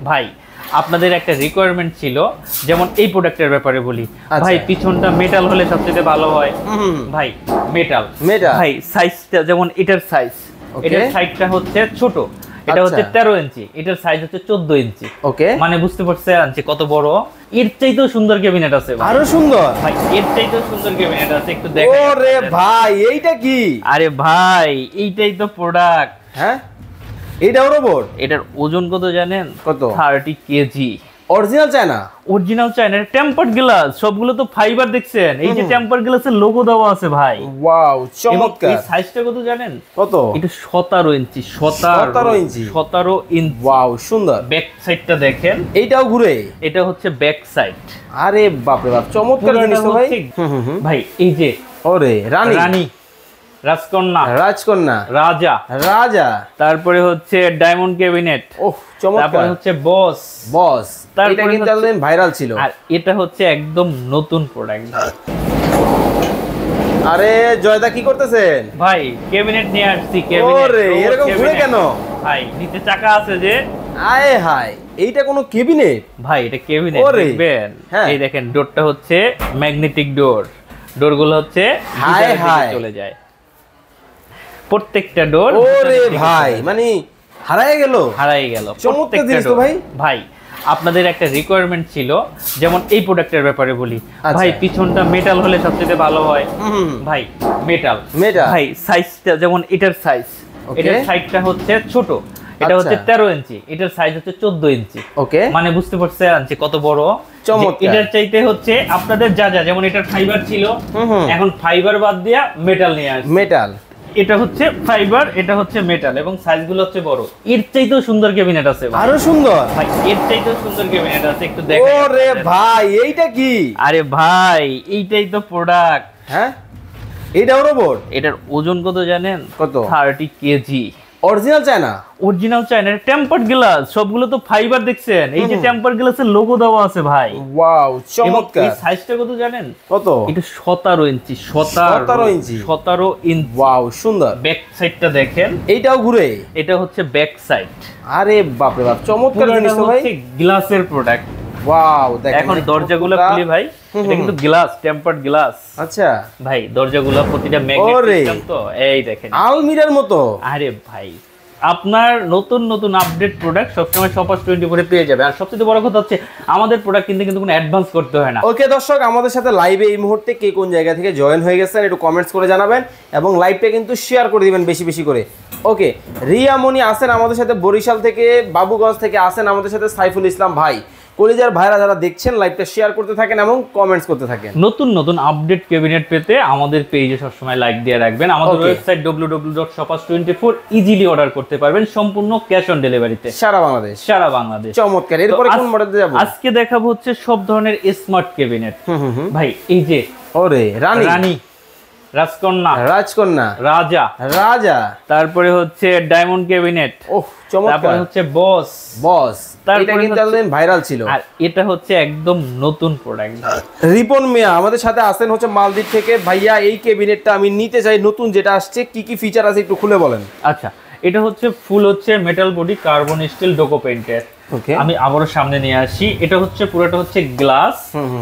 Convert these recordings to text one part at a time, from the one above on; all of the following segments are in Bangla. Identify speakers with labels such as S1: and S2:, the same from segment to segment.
S1: ভাই আপনাদের একটা রিকোয়ারমেন্ট ছিল, যেমন এই প্রোডাক্টের ব্যাপারে বলি ভাই, পিছনটা মেটাল হলে সবচেয়ে ভালো হয় ভাই। মেটাল ভাই, সাইজটা যেমন এটার সাইজ, এটার সাইজটা হচ্ছে ছোট, এটা হচ্ছে 13 ইঞ্চি, এটার সাইজ হচ্ছে 14 ইঞ্চি। ওকে, মানে বুঝতে পারছেন যে কত বড়। এর চাইতেও সুন্দর ক্যাবিনেট আছে, আরো সুন্দর ভাই, এর চাইতেও সুন্দর ক্যাবিনেট আছে, একটু দেখেন। ওরে ভাই এইটা কি? আরে ভাই এইটাই তো প্রোডাক্ট। হ্যাঁ, এটাও রোবট। এটার ওজন কত জানেন? কত? 30 KG. Original China? Original China. Tempered glass, সবগুলো তো ফাইবার দেখছেন, এই যে টেম্পারড গ্লাসের লোগো দেওয়া আছে ভাই। ওয়াও, চমৎকার। এই সাইজটা কত জানেন? কত? এটা 17 ইঞ্চি। 17 ইঞ্চি। 17 ইঞ্চি। ওয়াও, সুন্দর। ব্যাক সাইডটা দেখেন, এইটাও ঘুরে, এটা হচ্ছে ব্যাক সাইড। আরে বাপ রে বাপ, চমৎকার জিনিস তো ভাই। ভাই এই যে ওরে রানী, রানী, রাজকন্যা, রাজকন্যা, রাজা, রাজা, তারপরে হচ্ছে ডায়মন্ড ক্যাবিনেট। ওহ চমৎকার। তারপরে হচ্ছে বস, বস, এটা কিন্তু একদম ভাইরাল ছিল। আর এটা হচ্ছে একদম নতুন প্রোডাক্ট। আরে জয়দা কি করতেছেন? ভাই ক্যাবিনেট নিয়ে আসছি। ক্যাবিনেট ওরে এরকম ঘুরে কেন ভাই? নিচে চাকা আছে যে। আয় হায়, এইটা কোনো ক্যাবিনেট? ভাই এটা ক্যাবিনেট দেখবেন, এই দেখেন ডোরটা হচ্ছে ম্যাগনেটিক ডোর, ডোরগুলো হচ্ছে হায় হায় চলে যায় প্রত্যেকটা ডোর। ওরে ভাই মানে হারায় গেল, হারায় গেল। চমৎকার জিনিস তো ভাই। ভাই আপনাদের একটা রিকোয়ারমেন্ট ছিল, যেমন এই প্রোডাক্টের ব্যাপারে বলি ভাই, পিছনটা মেটাল হলে সবচেয়ে ভালো হয় ভাই। মেটাল, মেটাল ভাই, সাইজটা যেমন এটার সাইজ, এটার সাইজটা হচ্ছে ছোট, এটা হচ্ছে 13 ইঞ্চি, এটার সাইজ হচ্ছে 14 ইঞ্চি। ওকে, মানে বুঝতে পারছেন যে কত বড়। এটার চাইতে হচ্ছে আপনাদের যা যা, যেমন এটার ফাইবার ছিল, এখন ফাইবার বাদ দিয়া মেটাল নিয়ে আসছে। মেটাল, এটা হচ্ছে ফাইবার, এটা হচ্ছে মেটাল, এবং সাইজগুলো হচ্ছে বড়। এর চাইতেও সুন্দর ক্যাবিনেট আছে, আরো সুন্দর ভাই, এর চাইতেও সুন্দর ক্যাবিনেট আছে, একটু দেখেন। ওরে ভাই এইটা কি? আরে ভাই এইটাই তো প্রোডাক্ট। হ্যাঁ, এটাও রোবট। এটার ওজন কত জানেন? কত? 30 KG. Original China? Original China. Tempered glass, সবগুলো তো ফাইবার দেখছেন, এই যে টেম্পারড গ্লাসের লোগো দেওয়া আছে ভাই। ওয়াও, চমৎকার। এই সাইজটা কত জানেন? কত? এটা 17 ইঞ্চি। 17 ইঞ্চি। 17 ইঞ্চি। ওয়াও, সুন্দর। ব্যাক সাইডটা দেখেন, এইটাও ঘুরে, এটা হচ্ছে ব্যাক সাইড। আরে বাপ রে বাপ, চমৎকার জিনিস তো ভাই। গ্লাসের প্রোডাক্ট। ওয়াও, দেখেন এখন দরজাগুলো খুলি ভাই, এটা কিন্তু গ্লাস, টেম্পারড গ্লাস। আচ্ছা ভাই, দরজাগুলো প্রতিটা ম্যাগনেট সিস্টেম, তো এই দেখেন আলমিরার মতো। আরে ভাই আপনার নতুন নতুন আপডেট প্রোডাক্ট সবসময় শপার্স 24 এ পেয়ে যাবে। আর সবচেয়ে বড় কথা হচ্ছে আমাদের প্রোডাক্ট কিনতে কিন্তু কোনো অ্যাডভান্স করতে হয় না। ওকে দর্শক, আমাদের সাথে লাইভে এই মুহূর্তে কে কোন জায়গা থেকে জয়েন হয়ে গেছেন একটু কমেন্টস করে জানাবেন, এবং লাইভটা কিন্তু শেয়ার করে দিবেন বেশি বেশি করে। ওকে, রিয়া মনি আছেন আমাদের সাথে বরিশাল থেকে, বাবুগঞ্জ থেকে আছেন আমাদের সাথে সাইফুল ইসলাম ভাই। কলিজার ভাইরা যারা দেখছেন লাইভটা শেয়ার করতে থাকেন এবং কমেন্টস করতে থাকেন। নতুন নতুন আপডেট ক্যাবিনেট পেতে আমাদের পেজে সবসময় লাইক দিয়ে রাখবেন। আমাদের ওয়েবসাইট www.shoppers24 ইজিলি অর্ডার করতে পারবেন সম্পূর্ণ ক্যাশ অন ডেলিভারিতে, সারা বাংলাদেশ। সারা বাংলাদেশ। চমৎকার। এরপরে কোন মডেলে যাব? আজকে দেখাবো হচ্ছে সব ধরনের স্মার্ট ক্যাবিনেট। ভাই এই যে ওরে রানী, রানী, রাজকন্যা, রাজকন্যা, রাজা, রাজা, তারপরে হচ্ছে ডায়মন্ড ক্যাবিনেট। ওহ চমৎকার। তারপরে হচ্ছে বস, বস, এটা কিন্তু একদম ভাইরাল ছিল। আর এটা হচ্ছে একদম নতুন প্রোডাক্ট। রিপন মিয়া আমাদের সাথে আছেন হচ্ছে মালদ্বীপ থেকে। ভাইয়া এই ক্যাবিনেটটা আমি নিতে চাই, নতুন যেটা আসছে, কি কি ফিচার আছে একটু খুলে বলেন। আচ্ছা, এটা হচ্ছে ফুল হচ্ছে মেটাল বডি, কার্বন স্টিল, ডোকো পেইন্টের। আমি আবারও সামনে নিয়ে আসি, এটা হচ্ছে পুরোটা হচ্ছে গ্লাস।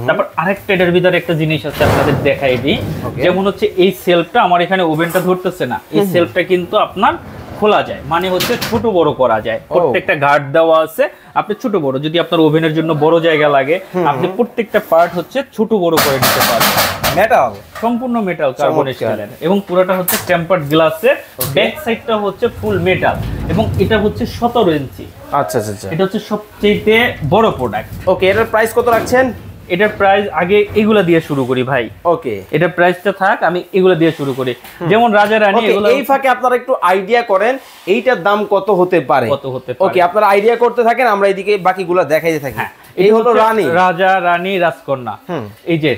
S1: তারপর আরেকটা এটার ভিতরে একটা জিনিস আছে আপনাদের দেখাই দিই, যেমন হচ্ছে এই সেলফটা, আমার এখানে ওভেনটা ধরতেছে না, এই সেলফটা কিন্তু আপনার খোলা যায়, মানে হচ্ছে ছোট বড় করা যায়। প্রত্যেকটা গার্ড দেওয়া আছে, আপনি ছোট বড়, যদি আপনার ওভেনের জন্য বড় জায়গা লাগে আপনি প্রত্যেকটা পার্ট হচ্ছে ছোট বড় করে নিতে পারবেন। মেটাল, সম্পূর্ণ মেটাল, কার্বন স্টিলের, এবং পুরোটা হচ্ছে টেম্পারড গ্লাসে। ব্যাক সাইডটা হচ্ছে ফুল মেটাল, এবং এটা হচ্ছে 17 ইঞ্চি। আচ্ছা আচ্ছা, এটা হচ্ছে সবচেয়ে বড় প্রোডাক্ট। ওকে, এটার প্রাইস কত রাখছেন? এটার প্রাইস আগে এগুলা দিয়ে শুরু করি ভাই। ওকে, এটার প্রাইসটা থাক, আমি এগুলা দিয়ে শুরু করি, যেমন রাজা রানী এগুলো। এই ফাঁকে আপনারা একটু আইডিয়া করেন এইটার দাম কত হতে পারে, কত হতে পারে। ওকে, আপনারা আইডিয়া করতে থাকেন, আমরা এইদিকে বাকিগুলো দেখাইতে থাকি। এই হলো রানী, রাজা, রানী, রাজকন্যা। এই যে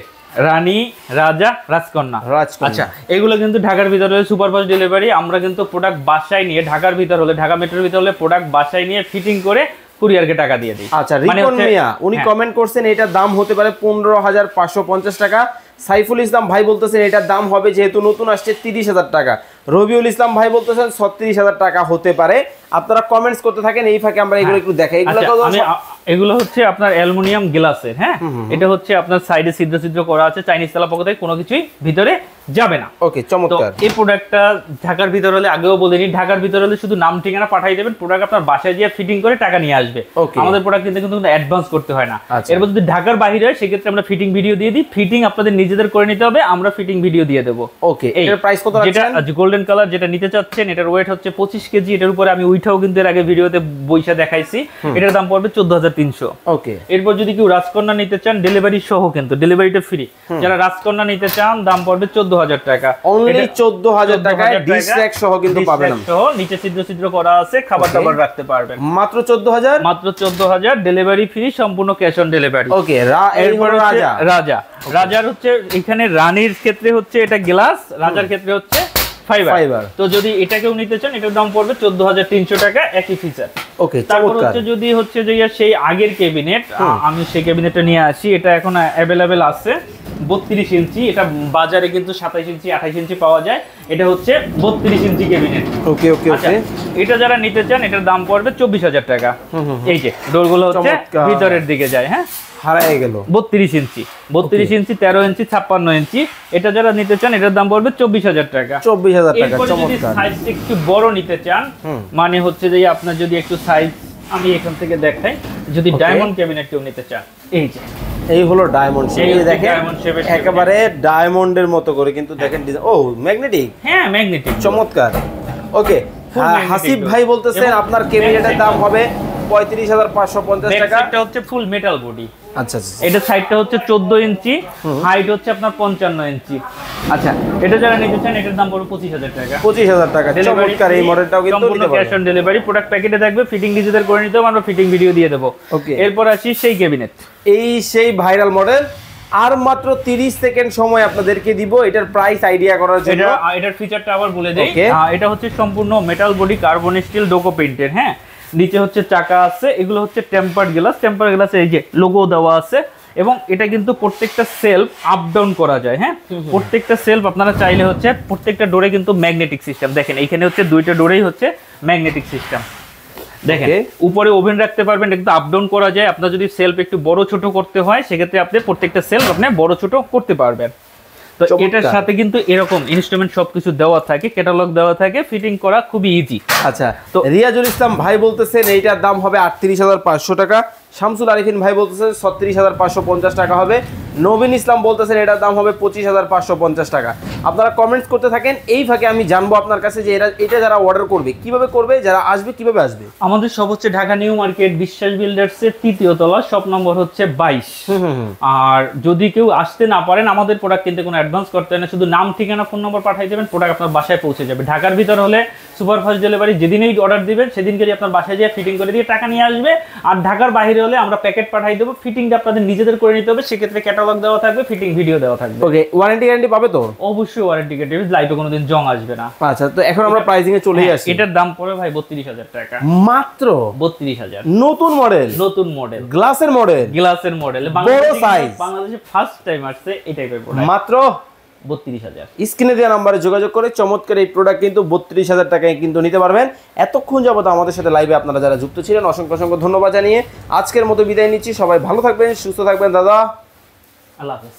S1: রানী, রাজা, রাজকন্যা। আচ্ছা, এগুলো কিন্তু ঢাকার ভিতরে সুপারফাস্ট ডেলিভারি। আমরা কিন্তু প্রোডাক্ট বাসায় নিয়ে, ঢাকার ভিতর হলে, ঢাকা মেট্রোর ভিতর হলে প্রোডাক্ট বাসায় নিয়ে ফিটিং করে কুরিয়ারকে টাকা দিয়ে দিই।
S2: আচ্ছা, রিপন মিয়া উনি কমেন্ট করছেন এটার দাম হতে পারে 15,550 টাকা। সাইফুল ইসলাম ভাই বলতেছেন এটার দাম হবে যেহেতু নতুন আসছে 30,000 টাকা। রবিউল ইসলাম ভাই বলতেছেন 36,000 টাকা হতে পারে। আপনারা কমেন্টস করতে থাকেন, এই ফাঁকে আমরা এগুলো একটু দেখাই।
S1: এগুলো হচ্ছে আপনার অ্যালুমিনিয়াম গ্লাসের, হ্যাঁ এটা হচ্ছে আপনার সাইডে ছিদ্র ছিদ্র করা আছে, চাইনিজ তেলা পক্ষ থেকে কোনো কিছুই ভিতরে যাবে না।
S2: ওকে, চমৎকার।
S1: এই প্রোডাক্টটা ঢাকার ভিতর হলে, আগেও বলিনি, ঢাকার ভিতর হলে শুধু নাম ঠিকানা পাঠিয়ে দেবেন, প্রোডাক্ট আপনার বাসায় গিয়ে ফিটিং করে টাকা নিয়ে আসবে। আমাদের প্রোডাক্ট কিন্তু অ্যাডভান্স করতে হয় না। এরপর যদি ঢাকার বাইরে হয় সেক্ষেত্রে আমরা ফিটিং ভিডিও দিয়ে দিই, ফিটিং আপনাদের নিজেদের করে নিতে হবে, আমরা ফিটিং ভিডিও দিয়ে দেবো।
S2: ওকে, এটার প্রাইস কত রাখছেন?
S1: যেটা গোল্ডেন কালার যেটা নিতে চাচ্ছেন, এটার ওয়েট হচ্ছে 25 কেজি। এটার উপরে আমি উইঠাও কিন্তু এর আগে ভিডিওতে বইসা দেখাইছি। এটার দাম পড়বে 14,300।
S2: ওকে,
S1: এরপর যদি কেউ রাজকন্যা নিতে চান, ডেলিভারি সহ, কিন্তু ডেলিভারিটা ফ্রি। যারা রাজকন্যা নিতে চান দাম পড়বে 14,000 টাকা।
S2: অনলি 14,000 টাকায় ডিশ র‍্যাক সহ কিন্তু পাবেন।
S1: সহ নিচে ছিদ্র ছিদ্র করা আছে, খাবার দাবার রাখতে পারবেন।
S2: মাত্র 14,000,
S1: মাত্র 14,000, ডেলিভারি ফ্রি, সম্পূর্ণ ক্যাশ অন ডেলিভারি।
S2: ওকে, এরপর
S1: রাজার হচ্ছে এখানে রানীর ক্ষেত্রে হচ্ছে এটা গ্লাস, রাজার ক্ষেত্রে হচ্ছে ফাইবার। তো যদি এটাকেও নিতে চান এটার দাম পড়বে 14,300 টাকা, একই ফিচার।
S2: ওকে,
S1: তারপর হচ্ছে যদি হচ্ছে যে সেই আগের ক্যাবিনেট, আমি সেই ক্যাবিনেটটা নিয়ে আসি, এটা এখন অ্যাভেলেবেল আছে 32 ইঞ্চি। এটা বাজারে কিন্তু 27 ইঞ্চি 28 ইঞ্চি পাওয়া যায়, এটা হচ্ছে 32 ইঞ্চি ক্যাবিনেট।
S2: ওকে ওকে ওকে,
S1: এটা যারা নিতে চান এটার দাম পড়বে 24,000 টাকা। এই যে ডোরগুলো হচ্ছে ভিতরের দিকে যায়, হ্যাঁ
S2: হারায় গেল।
S1: 32 ইঞ্চি 13 ইঞ্চি 56 ইঞ্চি। এটা যারা নিতে চান এটার দাম পড়বে 24,000 টাকা।
S2: 24,000 টাকা, চমৎকার।
S1: সাইজ একটু বড় নিতে চান, মানে হচ্ছে যে আপনার যদি একটু সাইজ, আমি এখান থেকে দেখাই, যদি ডায়মন্ড ক্যাবিনেট কেউ নিতে চান, এই যে
S2: এই হলো ডায়মন্ড শেপ, এই দেখেন একেবারে ডায়মন্ডের মতো করে কিন্তু দেখেন ডিজাইন। ও ম্যাগনেটিক,
S1: হ্যাঁ ম্যাগনেটিক,
S2: চমৎকার। ওকে, হাসিব ভাই বলতেছেন আপনার ক্যাবিনেটের দাম হবে 35,550 টাকা।
S1: এটা হচ্ছে ফুল মেটাল বডি।
S2: আচ্ছা আচ্ছা,
S1: এটা সাইডটা হচ্ছে 14 ইঞ্চি, হাইট হচ্ছে আপনার 55 ইঞ্চি। আচ্ছা, এটা যারা নিতে চান এটার দাম পড়বে 25,000 টাকা।
S2: 25,000 টাকা, চমৎকার। এই মডেলটাও কিন্তু নিতে পারবেন,
S1: ক্যাশ অন ডেলিভারি। প্রোডাক্ট প্যাকেটে থাকবে, ফিটিং নিজেদের করে নিতে হবে, আমরা ফিটিং ভিডিও দিয়ে দেব।
S2: ওকে,
S1: এরপর আসি সেই ক্যাবিনেট,
S2: এই সেই ভাইরাল মডেল। আর মাত্র 30 সেকেন্ড সময় আপনাদেরকে দিব এটার প্রাইস আইডিয়া করার জন্য।
S1: এটার ফিচারটা আবার বলে দেই। এটা হচ্ছে সম্পূর্ণ মেটাল বডি, কার্বন স্টিল, ডোকো পেইন্টের, হ্যাঁ নিচে হচ্ছে চাকা আছে, এগুলো হচ্ছে টেম্পার্ড গ্লাস। টেম্পার্ড গ্লাসে এই যে লোগো দেওয়া আছে, এবং এটা কিন্তু প্রত্যেকটা সেলফ আপ ডাউন করা যায়। হ্যাঁ, প্রত্যেকটা সেলফ আপনারা চাইলে হচ্ছে, প্রত্যেকটা ডোরে কিন্তু ম্যাগনেটিক সিস্টেম। দেখেন এইখানে হচ্ছে দুইটা ডোরেই হচ্ছে ম্যাগনেটিক সিস্টেম। দেখেন উপরে ওভেন রাখতে পারবেন, এটা কিন্তু আপ ডাউন করা যায়। আপনার যদি সেলফ একটু বড় ছোট করতে হয় সেক্ষেত্রে আপনি প্রত্যেকটা সেলফ আপনি বড় ছোট করতে পারবেন। তো এটার সাথে কিন্তু এরকম ইনস্ট্রুমেন্ট সবকিছু দেওয়া থাকে, ক্যাটালগ দেওয়া থাকে, ফিটিং করা খুবই ইজি।
S2: আচ্ছা, তো রিয়াজুল ইসলাম ভাই বলতেছেন এইটার দাম হবে 38,500 টাকা। শামসুল আরিফিন ভাই বলতেছেন 36,550 টাকা হবে। নবীন ইসলাম বলতেছেন এটার দাম হবে 25,550 টাকা। আপনারা কমেন্টস করতে থাকেন, এই ফাঁকে আমি জানবো আপনার কাছে যে এটা যারা অর্ডার করবে কিভাবে করবে, যারা আসবে কিভাবে আসবে।
S1: আমাদের সব হচ্ছে ঢাকা নিউ মার্কেট বিশ্বাস বিল্ডার্সের 3য় তলা, শপ নম্বর হচ্ছে 22। আর যদি কেউ আসতে না পারেন, আমাদের প্রোডাক্ট কিনতে কোনো অ্যাডভান্স করতে হয় না, শুধু নাম ঠিকানা ফোন নম্বর পাঠিয়ে দেবেন, প্রোডাক্ট আপনার বাসায় পৌঁছে যাবে। ঢাকার ভিতর হলে সুপারফাস্ট ডেলিভারি, যেদিনেই অর্ডার দিবেন সেদিনকে আপনার বাসায় গিয়ে ফিটিং করে দিয়ে টাকা নিয়ে আসবে। আর ঢাকার বাইরে হলে আমরা প্যাকেট পাঠিয়ে দেবো, ফিটিংটা আপনাদের নিজেদের করে নিতে হবে, সেক্ষেত্রে ক্যাটালগ দেওয়া থাকবে, ফিটিং ভিডিও দেওয়া থাকবে।
S2: ওকে, ওয়ারেন্টি গ্যারান্টি পাবে তো?
S1: অবশ্যই ওয়ারেন্টি গ্যারান্টি, লাইটে কোনোদিন জং আসবে না।
S2: আচ্ছা, তো এখন আমরা প্রাইসিং এ চলেই আসি।
S1: এটার দাম পড়ে ভাই 32,000 টাকা,
S2: মাত্র
S1: 32,000।
S2: নতুন মডেল,
S1: নতুন মডেল,
S2: গ্লাসের মডেল, বড় সাইজ,
S1: বাংলাদেশে ফার্স্ট টাইম আসছে এই টাইপের প্রোডাক্ট,
S2: মাত্র
S1: 32,000।
S2: স্ক্রিনে দেওয়া নম্বরে যোগাযোগ করে চমৎকার এই প্রোডাক্ট কিন্তু 32,000 টাকায় কিন্তু নিতে পারবেন। এতক্ষণ যাবত আমাদের সাথে লাইভে আপনারা যারা যুক্ত ছিলেন অসংখ্য অসংখ্য ধন্যবাদ জানিয়ে আজকের মতো বিদায় নিচ্ছি। সবাই ভালো থাকবেন, সুস্থ থাকবেন দাদা,
S1: আল্লাহ হাফেজ।